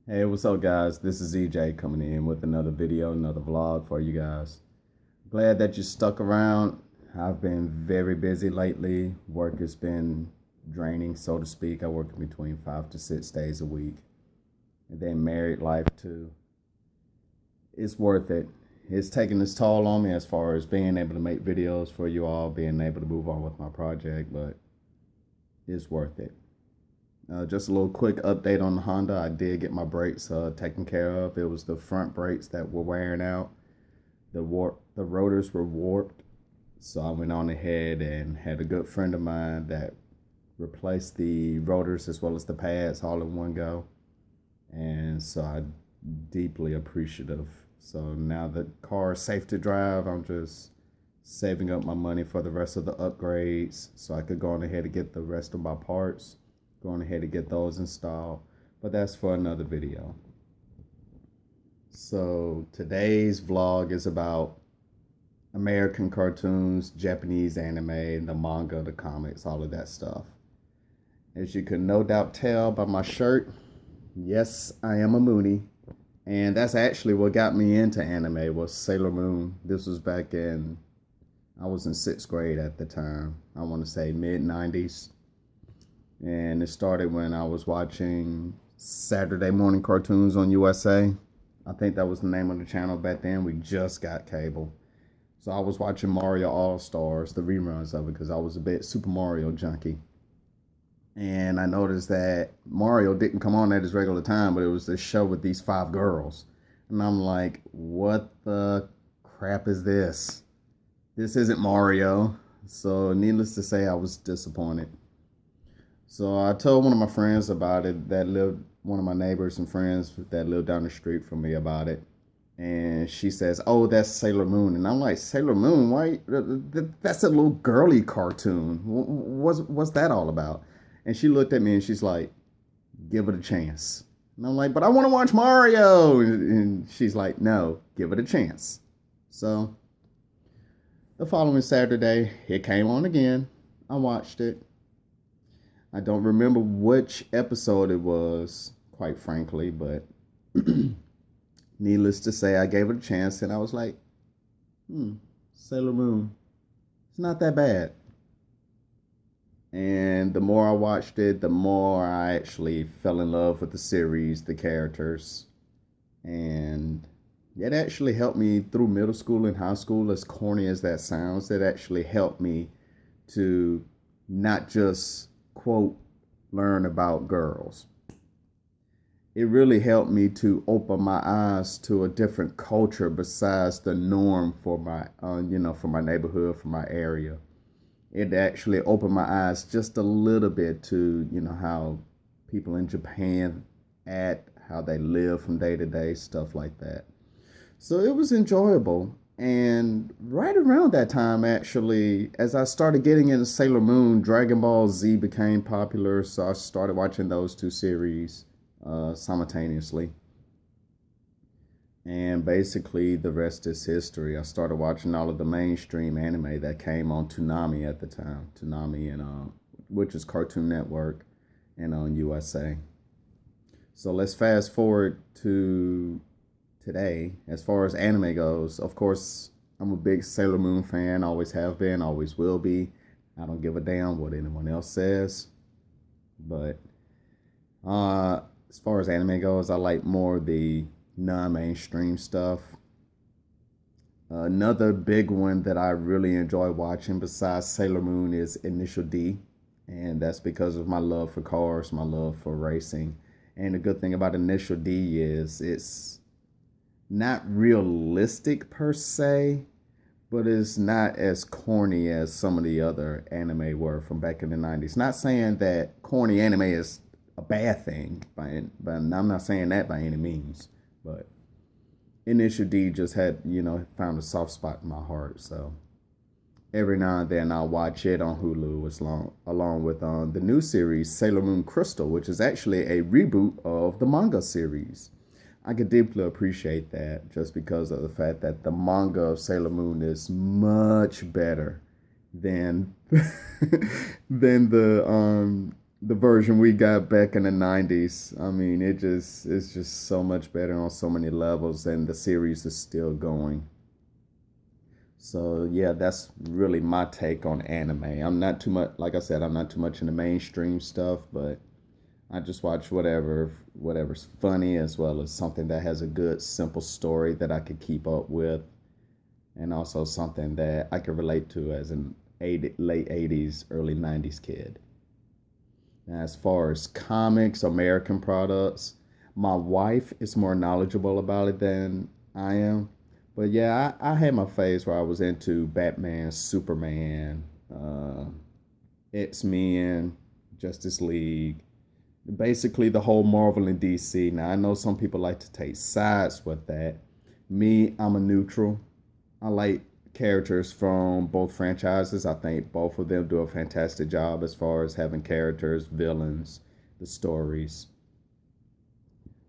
Hey, what's up, guys? This is EJ coming in with another video, another vlog for you guys. Glad that you stuck around. I've been very busy lately. Work has been draining, so to speak. I work between 5 to 6 days a week. And then married life, too. It's worth it. It's taking its toll on me as far as being able to make videos for you all, being able to move on with my project, but it's worth it. Just a little quick update on the Honda. I did get my brakes taken care of. It was the front brakes that were wearing out. The rotors were warped. So I went on ahead and had a good friend of mine that replaced the rotors as well as the pads all in one go. And so I deeply appreciative. So now the car is safe to drive. I'm just saving up my money for the rest of the upgrades so I could go on ahead and get the rest of my parts, going ahead and get those installed, but that's for another video. So today's vlog is about American cartoons, Japanese anime, the manga, the comics, all of that stuff. As you can no doubt tell by my shirt, yes, I am a Moonie. And that's actually what got me into anime was Sailor Moon. This was back in, I was in 6th grade at the time. I want to say mid-90s. And it started when I was watching Saturday morning cartoons on USA. I think that was the name of the channel back then. We just got cable. So I was watching Mario All-Stars, the reruns of it, because I was a bit Super Mario junkie. And I noticed that Mario didn't come on at his regular time, but it was this show with these 5 girls. And I'm like, what the crap is this? This isn't Mario. So needless to say, I was disappointed. So I told one of my friends about it one of my neighbors and friends that lived down the street from me about it. And she says, "Oh, that's Sailor Moon." And I'm like, "Sailor Moon? Why? That's a little girly cartoon. What's that all about?" And she looked at me and she's like, "Give it a chance." And I'm like, "But I want to watch Mario." And she's like, "No, give it a chance." So the following Saturday, it came on again. I watched it. I don't remember which episode it was, quite frankly, but needless to say, I gave it a chance and I was like, Sailor Moon, it's not that bad. And the more I watched it, the more I actually fell in love with the series, the characters. And it actually helped me through middle school and high school, as corny as that sounds. It actually helped me to not just quote learn about girls. It really helped me to open my eyes to a different culture besides the norm for my for my neighborhood, for my area. It actually opened my eyes just a little bit to how people in Japan act, how they live from day to day, stuff like that. So it was enjoyable. And right around that time, actually, as I started getting into Sailor Moon, Dragon Ball Z became popular. So I started watching those two series simultaneously. And basically, the rest is history. I started watching all of the mainstream anime that came on Toonami at the time. Toonami, and which is Cartoon Network, and on USA. So let's fast forward to today. As far as anime goes, of course, I'm a big Sailor Moon fan. Always have been, always will be. I don't give a damn what anyone else says. But as far as anime goes, I like more the non-mainstream stuff. Another big one that I really enjoy watching besides Sailor Moon is Initial D. And that's because of my love for cars, my love for racing. And the good thing about Initial D is it's not realistic per se, but it's not as corny as some of the other anime were from back in the 90s. Not saying that corny anime is a bad thing, but I'm not saying that by any means. But Initial D just had, found a soft spot in my heart. So every now and then I'll watch it on Hulu along with the new series Sailor Moon Crystal, which is actually a reboot of the manga series. I could deeply appreciate that just because of the fact that the manga of Sailor Moon is much better than than the version we got back in the 90s. I mean, it's just so much better on so many levels, and the series is still going. So yeah, that's really my take on anime. I'm not too much, like I said, I'm not too much in the mainstream stuff, but I just watch whatever's funny, as well as something that has a good simple story that I could keep up with, and also something that I could relate to as an late 80s, early 90s kid. Now, as far as comics, American products, my wife is more knowledgeable about it than I am. But yeah, I had my phase where I was into Batman, Superman, X Men, Justice League, basically the whole Marvel and DC. Now, I know some people like to take sides with that. Me, I'm a neutral. I like characters from both franchises. I think both of them do a fantastic job as far as having characters, villains, the stories.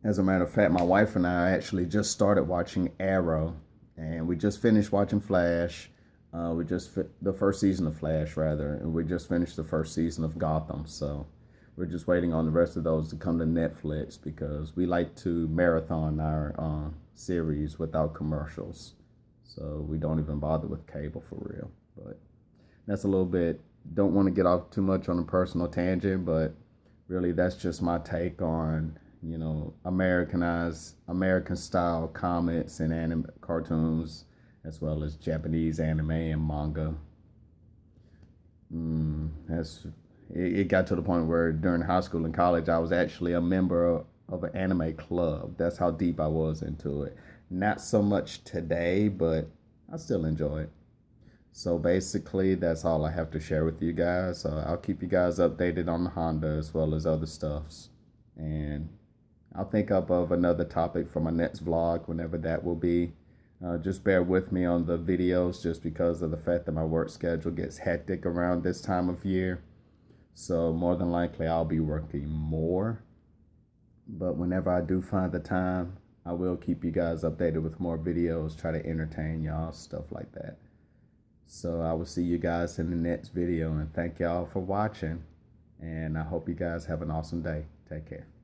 As a matter of fact, my wife and I actually just started watching Arrow, and we just finished watching Flash. The first season of Flash, rather, and we just finished the first season of Gotham. So we're just waiting on the rest of those to come to Netflix because we like to marathon our series without commercials. So we don't even bother with cable for real. But that's a little bit, don't want to get off too much on a personal tangent, but really that's just my take on, American style comics and anime cartoons, as well as Japanese anime and manga. That's it got to the point where during high school and college, I was actually a member of an anime club. That's how deep I was into it. Not so much today, but I still enjoy it. So basically, that's all I have to share with you guys. I'll keep you guys updated on the Honda as well as other stuffs. And I'll think up of another topic for my next vlog, whenever that will be. Just bear with me on the videos just because of the fact that my work schedule gets hectic around this time of year. So more than likely, I'll be working more. But whenever I do find the time, I will keep you guys updated with more videos, try to entertain y'all, stuff like that. So I will see you guys in the next video, and thank y'all for watching. And I hope you guys have an awesome day. Take care.